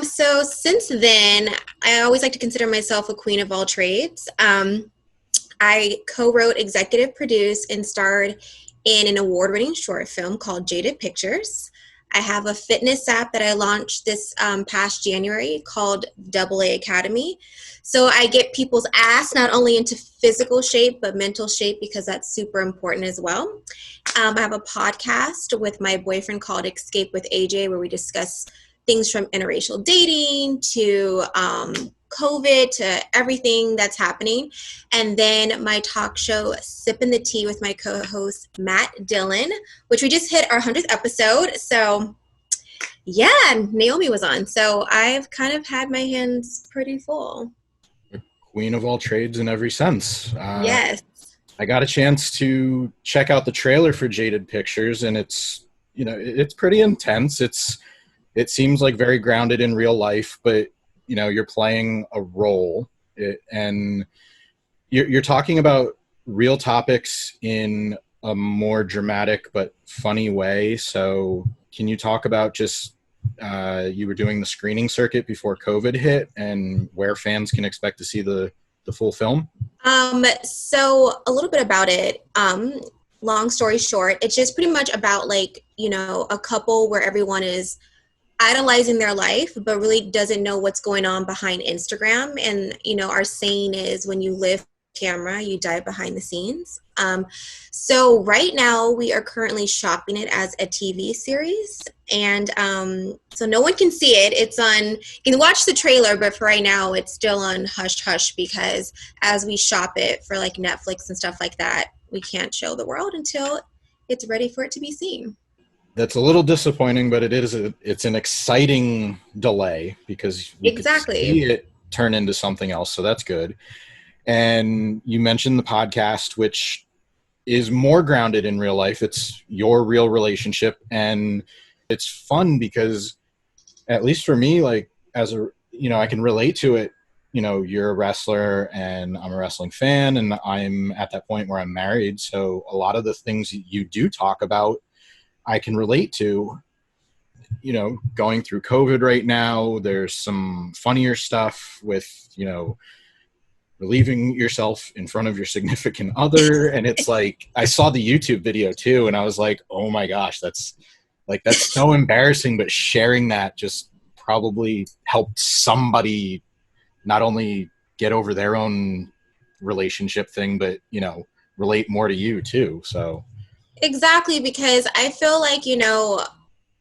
So since then, I always like to consider myself a queen of all trades. I co-wrote, executive produced, and starred in an award-winning short film called Jaded Pictures. I have a fitness app that I launched this past January called AA Academy. So I get people's ass not only into physical shape, but mental shape, because that's super important as well. I have a podcast with my boyfriend called Escape with AJ, where we discuss things from interracial dating to COVID to everything that's happening. And then my talk show, Sippin' the Tea, with my co-host, Matt Dillon, which we just hit our 100th episode. So yeah, Naomi was on. So I've kind of had my hands pretty full. Queen of all trades in every sense. Yes. I got a chance to check out the trailer for Jaded Pictures, and it's pretty intense. It seems like very grounded in real life, but you're playing a role, and you're talking about real topics in a more dramatic but funny way. So can you talk about just you were doing the screening circuit before COVID hit, and where fans can expect to see the full film? So a little bit about it. Long story short, it's just pretty much about a couple where everyone is idolizing their life, but really doesn't know what's going on behind Instagram. And, our saying is, when you live camera, you die behind the scenes. So right now we are currently shopping it as a TV series. And so no one can see it. It's on, you can watch the trailer, but for right now it's still on hush hush, because as we shop it for like Netflix and stuff like that, we can't show the world until it's ready for it to be seen. That's a little disappointing, but it's an exciting delay, because we could see it turn into something else. So that's good. And you mentioned the podcast, which is more grounded in real life. It's your real relationship, and it's fun because, at least for me, like I can relate to it. You're a wrestler and I'm a wrestling fan, and I'm at that point where I'm married. So a lot of the things you do talk about, I can relate to. Going through COVID right now, there's some funnier stuff with, relieving yourself in front of your significant other. And it's like, I saw the YouTube video too, and I was like, oh my gosh, that's so embarrassing. But sharing that just probably helped somebody not only get over their own relationship thing, but, relate more to you too. So. Exactly, because I feel like,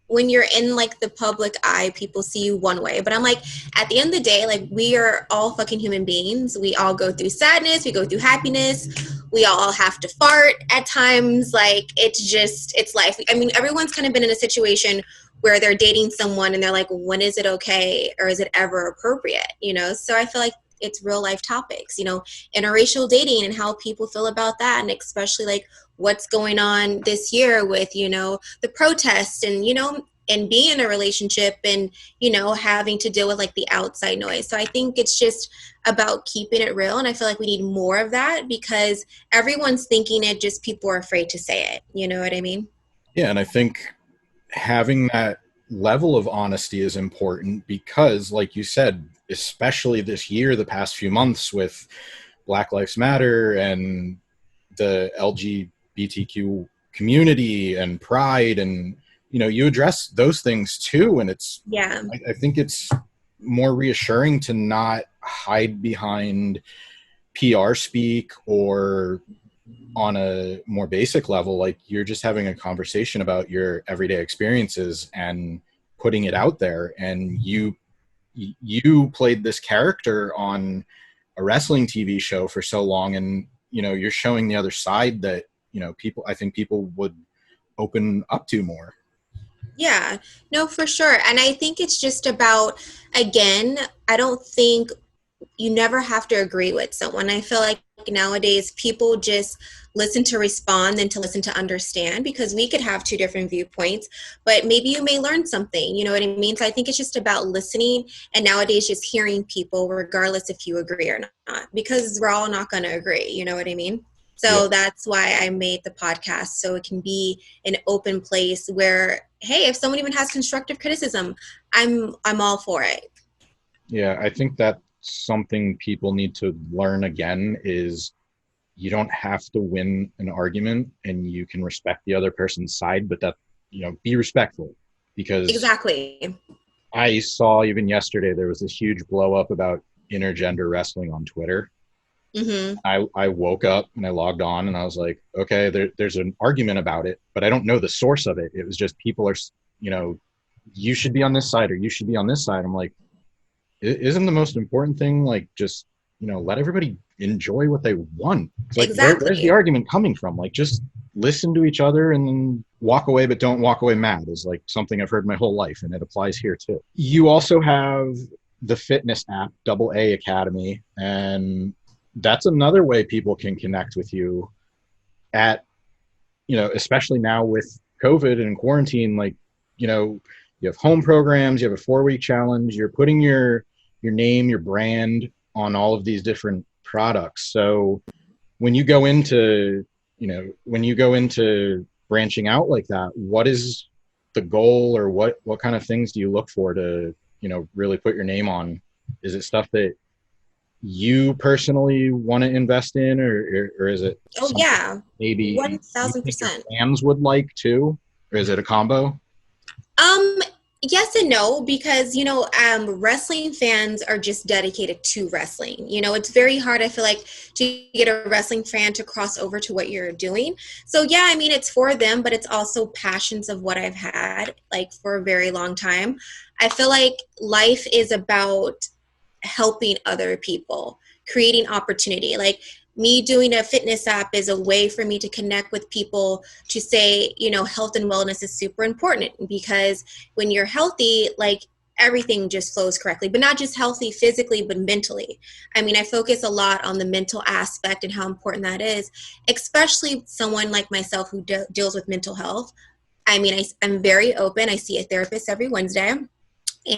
when you're in like the public eye, people see you one way, but I'm like, at the end of the day, like, we are all fucking human beings. We all go through sadness, we go through happiness, we all have to fart at times. Like, it's life. I mean, everyone's kind of been in a situation where they're dating someone and they're like, when is it okay, or is it ever appropriate? So I feel like it's real life topics, interracial dating and how people feel about that, and especially like what's going on this year with, the protests and, and being in a relationship and, having to deal with like the outside noise. So I think it's just about keeping it real. And I feel like we need more of that, because everyone's thinking it, just people are afraid to say it. You know what I mean? Yeah. And I think having that level of honesty is important, because like you said, especially this year, the past few months with Black Lives Matter and the LGBTQ community and pride, and you address those things too, and it's I think it's more reassuring to not hide behind PR speak, or on a more basic level, like you're just having a conversation about your everyday experiences and putting it out there. And you played this character on a wrestling TV show for so long, and you're showing the other side that I think people would open up to more. Yeah, no, for sure. And I think it's just about, again, I don't think you never have to agree with someone. I feel like nowadays people just listen to respond than to listen to understand, because we could have two different viewpoints, but maybe you may learn something, you know what I mean? So I think it's just about listening, and nowadays just hearing people regardless if you agree or not, because we're all not going to agree, you know what I mean? So that's why I made the podcast, so it can be an open place where, hey, if someone even has constructive criticism, I'm all for it. Yeah, I think that's something people need to learn again is you don't have to win an argument and you can respect the other person's side, but that, be respectful. Because Exactly. I saw even yesterday there was this huge blow up about intergender wrestling on Twitter. Hmm. I woke up and I logged on and I was like, okay, there's an argument about it, but I don't know the source of it. It was just people are, you know, you should be on this side or you should be on this side. I'm like, isn't the most important thing like just let everybody enjoy what they want? It's like where's the Exactly. argument coming from? Like just listen to each other and then walk away, but don't walk away mad is like something I've heard my whole life, and it applies here too. You also have the fitness app Double A Academy, and that's another way people can connect with you at especially now with COVID and quarantine, like you have home programs, you have a 4-week challenge, you're putting your name, your brand on all of these different products. So when you go into, branching out like that, what is the goal, or what kind of things do you look for to, really put your name on? Is it stuff that you personally want to invest in, or is it Oh something yeah, maybe you think your 1000%. fans would like too? Or is it a combo? Um, yes and no, because wrestling fans are just dedicated to wrestling. It's very hard, I feel like, to get a wrestling fan to cross over to what you're doing. So yeah, I mean, it's for them, but it's also passions of what I've had like for a very long time. I feel like life is about helping other people, creating opportunity. Like me doing a fitness app is a way for me to connect with people to say, health and wellness is super important, because when you're healthy, like everything just flows correctly, but not just healthy physically, but mentally. I mean, I focus a lot on the mental aspect and how important that is, especially someone like myself who deals with mental health. I mean, I'm very open. I see a therapist every Wednesday,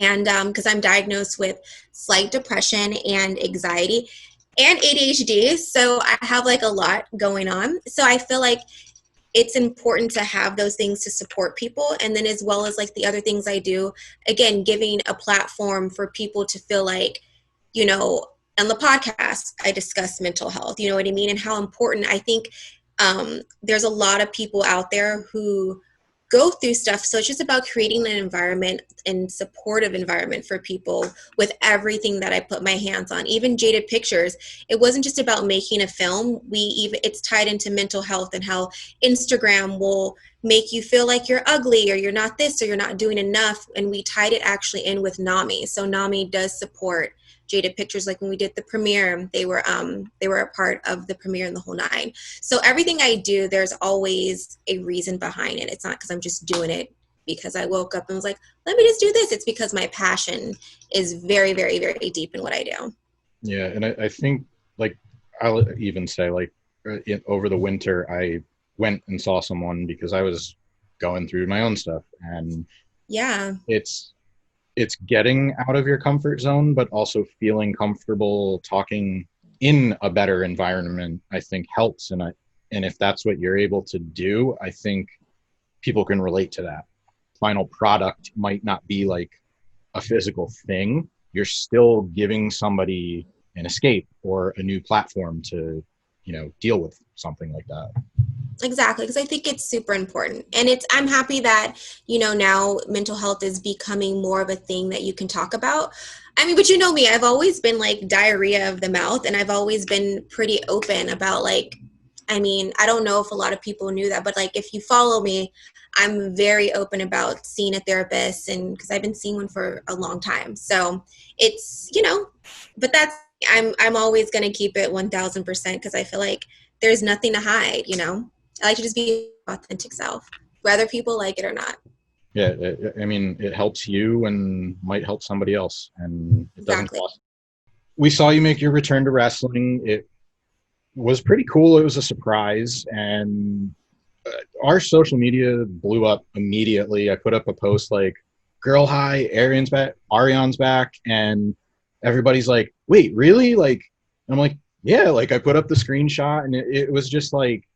and because I'm diagnosed with slight depression and anxiety and ADHD, so I have like a lot going on. So I feel like it's important to have those things to support people, and then as well as like the other things I do, again, giving a platform for people to feel like, on the podcast I discuss mental health, you know what I mean, and how important I think there's a lot of people out there who go through stuff. So it's just about creating an environment and supportive environment for people with everything that I put my hands on. Even Jaded Pictures, it wasn't just about making a film. It's tied into mental health and how Instagram will make you feel like you're ugly or you're not this or you're not doing enough. And we tied it actually in with NAMI. So NAMI does support Jaded Pictures. Like when we did the premiere, they were a part of the premiere and the whole nine. So everything I do, there's always a reason behind it. It's not because I'm just doing it because I woke up and was like, let me just do this. It's because my passion is very, very, very deep in what I do. Yeah, and I think like I'll even say like over the winter I went and saw someone because I was going through my own stuff, and Yeah, it's getting out of your comfort zone, but also feeling comfortable talking in a better environment, I think helps. And if that's what you're able to do, I think people can relate to that. Final product might not be like a physical thing. You're still giving somebody an escape or a new platform to, deal with something like that. exactly. Because I think it's super important. And I'm happy that, now mental health is becoming more of a thing that you can talk about. I mean, but you know me, I've always been like diarrhea of the mouth, and I've always been pretty open about like, I mean, I don't know if a lot of people knew that, but like if you follow me, I'm very open about seeing a therapist, and because I've been seeing one for a long time. So it's, but I'm always going to keep it 1000%, because I feel like there's nothing to hide. I like to just be authentic self, whether people like it or not. Yeah, I mean, it helps you and might help somebody else, and it doesn't Exactly. cost. We saw you make your return to wrestling. It was pretty cool. It was a surprise, and our social media blew up immediately. I put up a post like, "Girl, hi, Ariane's back," and everybody's like, "Wait, really?" Like, I'm like, "Yeah." Like, I put up the screenshot, and it was just like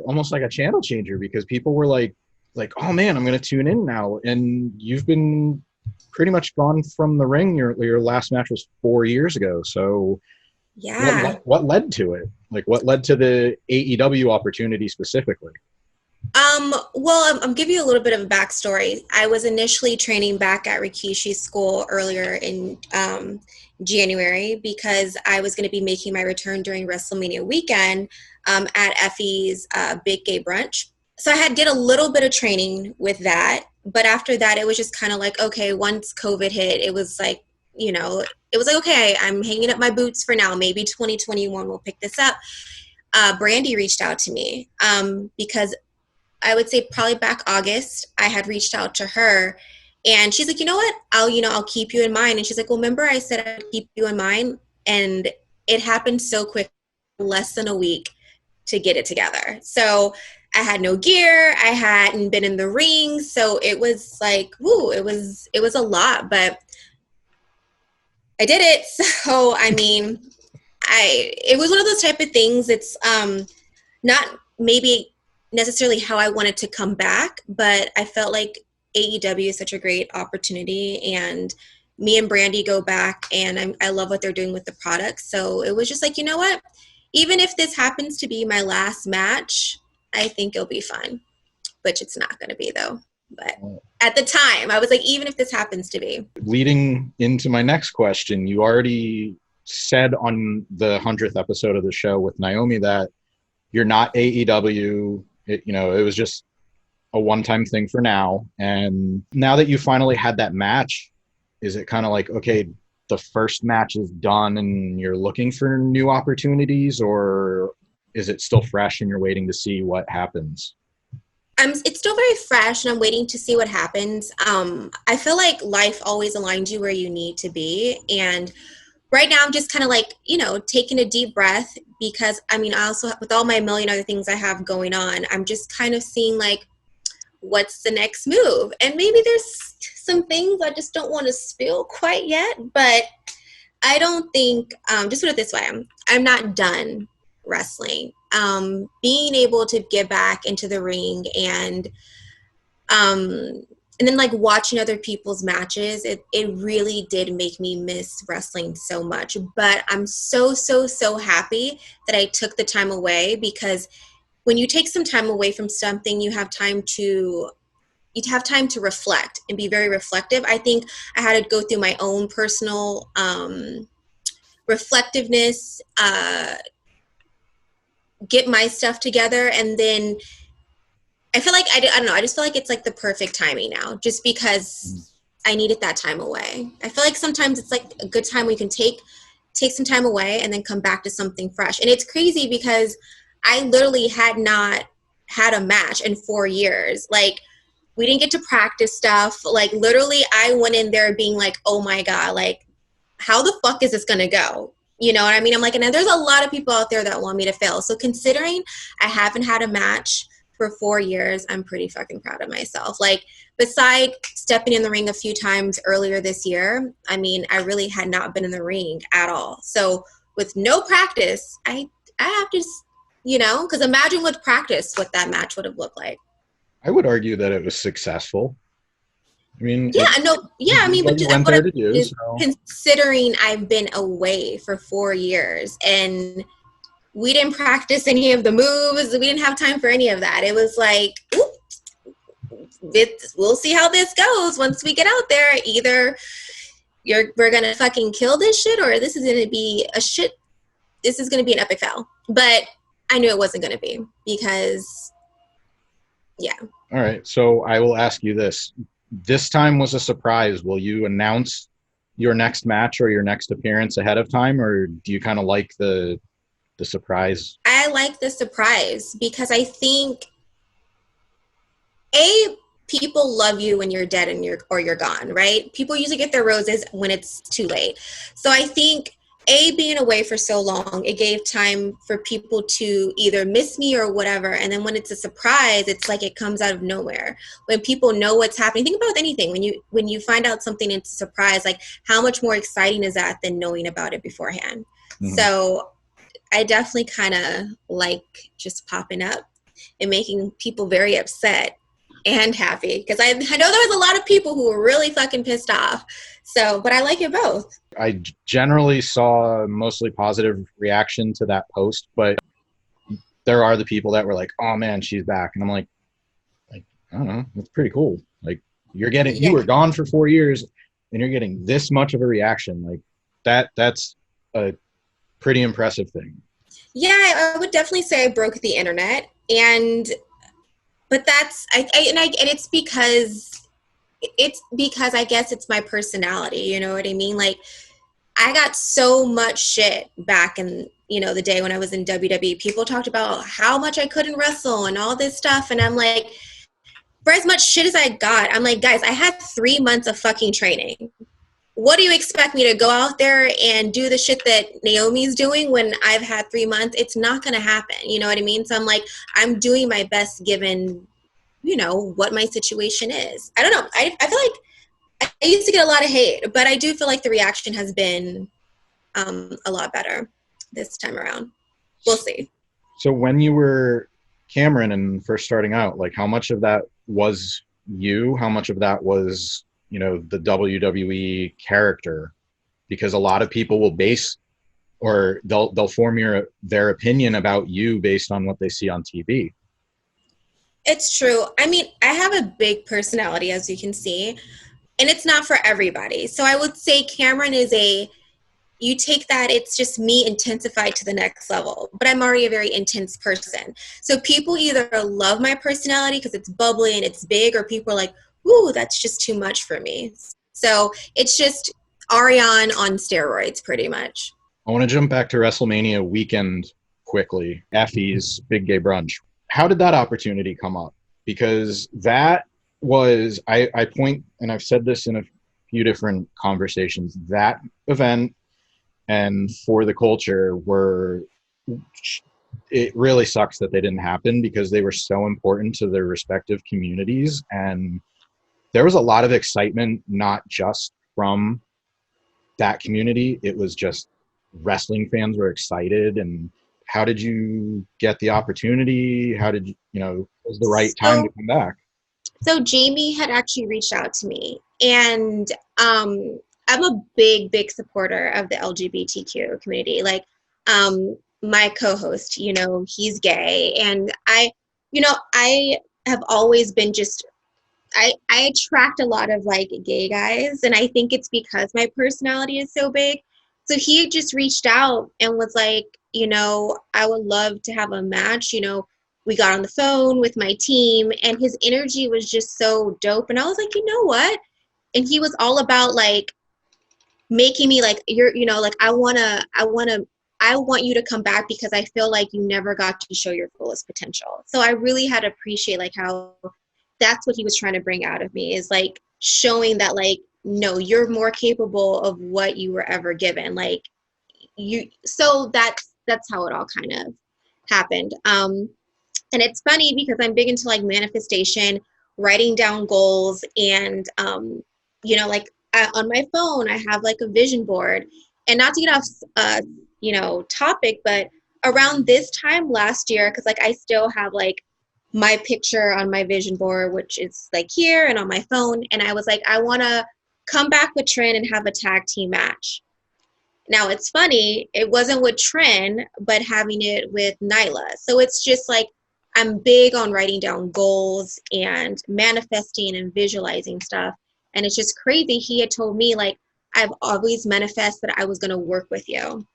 almost like a channel changer, because people were like like, oh man, I'm going to tune in now. And you've been pretty much gone from the ring. Your last match was 4 years ago. So Yeah. what led to it? Like, what led to the AEW opportunity specifically? Well, I'm giving you a little bit of a backstory. I was initially training back at Rikishi's school earlier in January because I was going to be making my return during WrestleMania weekend at Effy's Big Gay Brunch. So I did a little bit of training with that, but after that, it was just kind of like, okay, once COVID hit, it was like, it was like, okay, I'm hanging up my boots for now. Maybe 2021 will pick this up. Brandy reached out to me because I would say probably back August, I had reached out to her and she's like, you know what? I'll keep you in mind. And she's like, well, remember I said I'd keep you in mind. And it happened so quick, less than a week to get it together. So I had no gear. I hadn't been in the ring. So it was like, woo, it was a lot, but I did it. So, I mean, it was one of those type of things. It's not maybe necessarily how I wanted to come back, but I felt like AEW is such a great opportunity, and me and Brandy go back, and I love what they're doing with the product. So it was just like, you know what? Even if this happens to be my last match, I think it'll be fun, which it's not going to be though. But at the time, I was like, even if this happens to be. Leading into my next question, you already said on the 100th episode of the show with Naomi that you're not AEW. It was just a one-time thing for now. And now that you finally had that match, is it kind of like, okay, the first match is done and you're looking for new opportunities, or is it still fresh and you're waiting to see what happens? It's still very fresh and I'm waiting to see what happens. I feel like life always aligns you where you need to be. And right now I'm just kind of like, taking a deep breath because I also, with all my million other things I have going on, I'm just kind of seeing like, what's the next move? And maybe there's some things I just don't want to spill quite yet, but I don't think, just put it this way, I'm not done wrestling. Being able to get back into the ring and then like watching other people's matches, it really did make me miss wrestling so much. But I'm so happy that I took the time away, because when you take some time away from something, you have time to reflect and be very reflective. I think I had to go through my own personal reflectiveness, get my stuff together, and then I feel like I don't know. I just feel like it's like the perfect timing now, just because I needed that time away. I feel like sometimes it's like a good time we can take some time away and then come back to something fresh. And it's crazy because I literally had not had a match in 4 years. Like, we didn't get to practice stuff. Like, literally, I went in there being like, oh my God, like, how the fuck is this going to go? You know what I mean? I'm like, and there's a lot of people out there that want me to fail. So considering I haven't had a match for 4 years, I'm pretty fucking proud of myself. Like, beside stepping in the ring a few times earlier this year, I really had not been in the ring at all. So with no practice, I have to, because imagine with practice what that match would have looked like. I would argue that it was successful. But but you went there to do, so. Considering I've been away for 4 years and we didn't practice any of the moves, we didn't have time for any of that. It was like, we'll see how this goes once we get out there. Either we're gonna fucking kill this shit, or this is gonna be a shit. This is gonna be an epic fail. But I knew it wasn't gonna be, because, yeah. All right, so I will ask you this. This time was a surprise. Will you announce your next match or your next appearance ahead of time, or do you kind of like the surprise? I like the surprise because I think people love you when you're dead and you're gone, right? People usually get their roses when it's too late. So I think being away for so long, it gave time for people to either miss me or whatever. And then when it's a surprise, it's like it comes out of nowhere. When people know what's happening, think about anything. When you find out something, it's a surprise, like how much more exciting is that than knowing about it beforehand? Mm-hmm. So I definitely kind of like just popping up and making people very upset. and happy, because I know there was a lot of people who were really fucking pissed off. So, but I like it both. I generally saw mostly positive reaction to that post, but there are the people that were like, "Oh man, she's back," and I'm like, I don't know, it's pretty cool. Like you were gone for 4 years, and you're getting this much of a reaction. Like that's a pretty impressive thing. Yeah, I would definitely say I broke the internet, but that's and it's because I guess it's my personality. You know what I mean? Like, I got so much shit back in, the day when I was in WWE. People talked about how much I couldn't wrestle and all this stuff. And I'm like, for as much shit as I got, I'm like, guys, I had 3 months of fucking training. What do you expect me to go out there and do the shit that Naomi's doing when I've had 3 months? It's not going to happen. You know what I mean? So I'm like, I'm doing my best given, what my situation is. I don't know. I feel like I used to get a lot of hate, but I do feel like the reaction has been a lot better this time around. We'll see. So when you were Cameron and first starting out, like how much of that was you? How much of that was, the WWE character? Because a lot of people will base or they'll form their opinion about you based on what they see on TV. It's true. I mean, I have a big personality, as you can see, and it's not for everybody. So I would say Cameron is you take that, it's just me intensified to the next level. But I'm already a very intense person. So people either love my personality because it's bubbly and it's big, or people are like, ooh, that's just too much for me. So it's just Ariane on steroids, pretty much. I want to jump back to WrestleMania weekend quickly. Effy's Big Gay Brunch. How did that opportunity come up? Because that was, I point, and I've said this in a few different conversations, that event and For the Culture it really sucks that they didn't happen because they were so important to their respective communities. And there was a lot of excitement, not just from that community. It was just wrestling fans were excited. And how did you get the opportunity? How did was the right time to come back? So Jamie had actually reached out to me, and I'm a big, big supporter of the LGBTQ community. Like, my co-host, he's gay, and I have always been I attract a lot of like gay guys, and I think it's because my personality is so big. So he just reached out and was like, I would love to have a match. We got on the phone with my team, and his energy was just so dope. And I was like, you know what? And he was all about like making me like, like, I want you to come back because I feel like you never got to show your fullest potential. So I really had to appreciate like how that's what he was trying to bring out of me, is like showing that like, no, you're more capable of what you were ever given. Like so that's how it all kind of happened. And it's funny because I'm big into like manifestation, writing down goals, and like on my phone I have like a vision board. And not to get off topic, but around this time last year, because like I still have like my picture on my vision board, which is like here and on my phone, and I was like, I want to come back with Trin and have a tag team match. Now it's funny, it wasn't with Trin, but having it with Nyla. So it's just like, I'm big on writing down goals and manifesting and visualizing stuff. And it's just crazy. He had told me like, I've always manifested that I was going to work with you.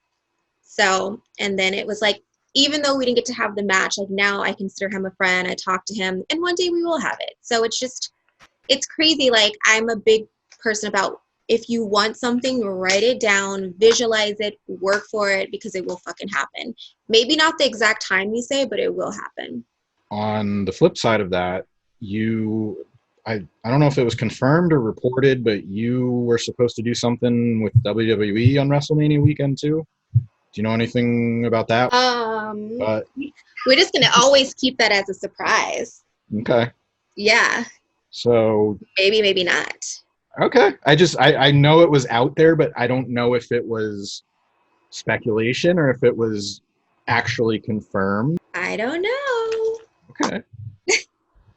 So, and then it was like, even though we didn't get to have the match, like now I consider him a friend. I talk to him, and one day we will have it. So it's crazy. Like, I'm a big person about, if you want something, write it down, visualize it, work for it, because it will fucking happen. Maybe not the exact time you say, but it will happen. On the flip side of that, I don't know if it was confirmed or reported, but you were supposed to do something with WWE on WrestleMania weekend too. Do you know anything about that? We're just gonna always keep that as a surprise. Okay. Yeah. So maybe not. Okay. I know it was out there, but I don't know if it was speculation or if it was actually confirmed. I don't know. Okay.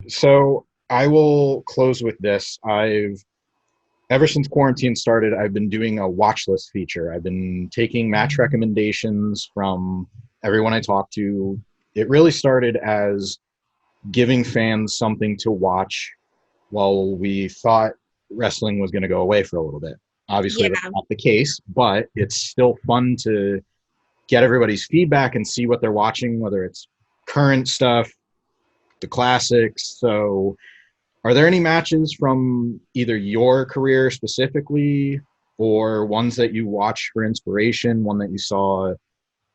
So I will close with this. Ever since quarantine started, I've been doing a watch list feature. I've been taking match recommendations from everyone I talk to. It really started as giving fans something to watch while we thought wrestling was going to go away for a little bit. Obviously, that's Yeah. not the case, but it's still fun to get everybody's feedback and see what they're watching, whether it's current stuff, the classics. So, are there any matches from either your career specifically or ones that you watched for inspiration, one that you saw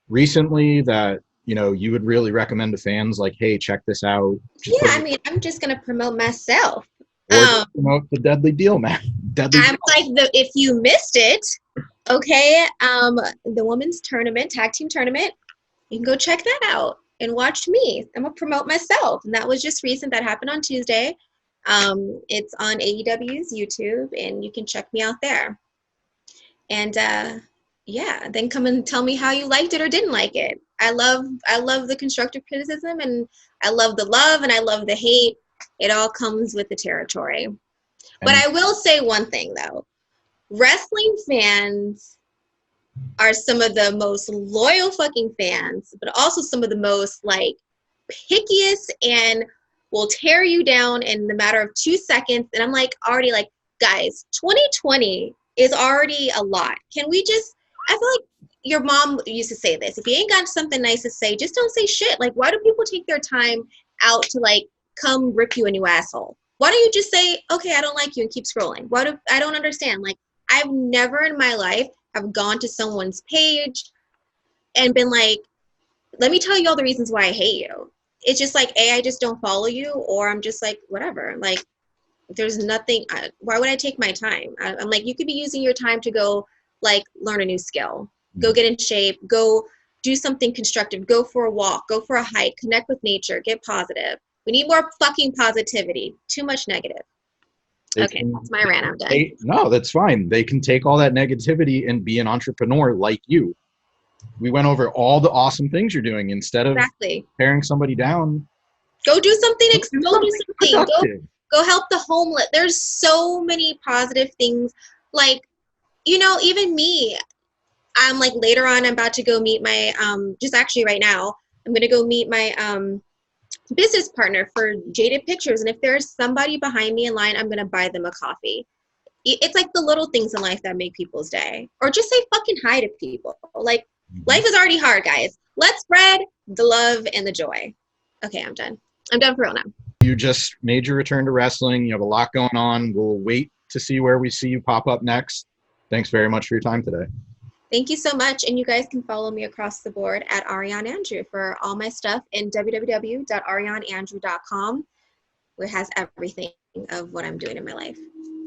recently that, you would really recommend to fans like, hey, check this out, just Yeah, put I it, mean, I'm just gonna promote myself. or just promote the Deadly Deal, man. Deadly I'm Deal. like if you missed it, okay, the women's tournament, tag team tournament, you can go check that out and watch me. I'm gonna promote myself, and that was just recent. That happened on Tuesday. It's on AEW's YouTube, and you can check me out there. And yeah, then come and tell me how you liked it or didn't like it. I love the constructive criticism, and I love the love, and I love the hate. It all comes with the territory. But And I will say one thing though. Wrestling fans are some of the most loyal fucking fans, but also some of the most like pickiest and will tear you down in the matter of 2 seconds. And I'm like already like, guys, 2020 is already a lot. Can we just I feel like your mom used to say this. If you ain't got something nice to say, just don't say shit. Like, why do people take their time out to like come rip you a new asshole? Why don't you just say, okay, I don't like you and keep scrolling? I don't understand. Like, I've never in my life have gone to someone's page and been like, let me tell you all the reasons why I hate you. It's just like, A, I just don't follow you, or I'm just like, whatever. Like, there's nothing, why would I take my time? I'm like, you could be using your time to go, like, learn a new skill, go get in shape, go do something constructive, go for a walk, go for a hike, connect with nature, get positive. We need more fucking positivity. Too much negative. they Okay, can, that's my rant. I'm done. no, that's fine. They can take all that negativity and be an entrepreneur like you. We went over all the awesome things you're doing instead of Exactly. tearing somebody down. Go do something. Do Go do something something. productive. Go help the homeless. There's so many positive things. Like, even me, I'm like later on, I'm about to go meet my, just actually right now, I'm going to go meet my business partner for Jaded Pictures. And if there's somebody behind me in line, I'm going to buy them a coffee. It's like the little things in life that make people's day. Or just say fucking hi to people. Like, life is already hard, guys. Let's spread the love and the joy. Okay, I'm done. I'm done for real now. You just made your return to wrestling. You have a lot going on. We'll wait to see where we see you pop up next. Thanks very much for your time today. Thank you so much. And you guys can follow me across the board at Ariane Andrew for all my stuff in www.arianeandrew.com, where it has everything of what I'm doing in my life.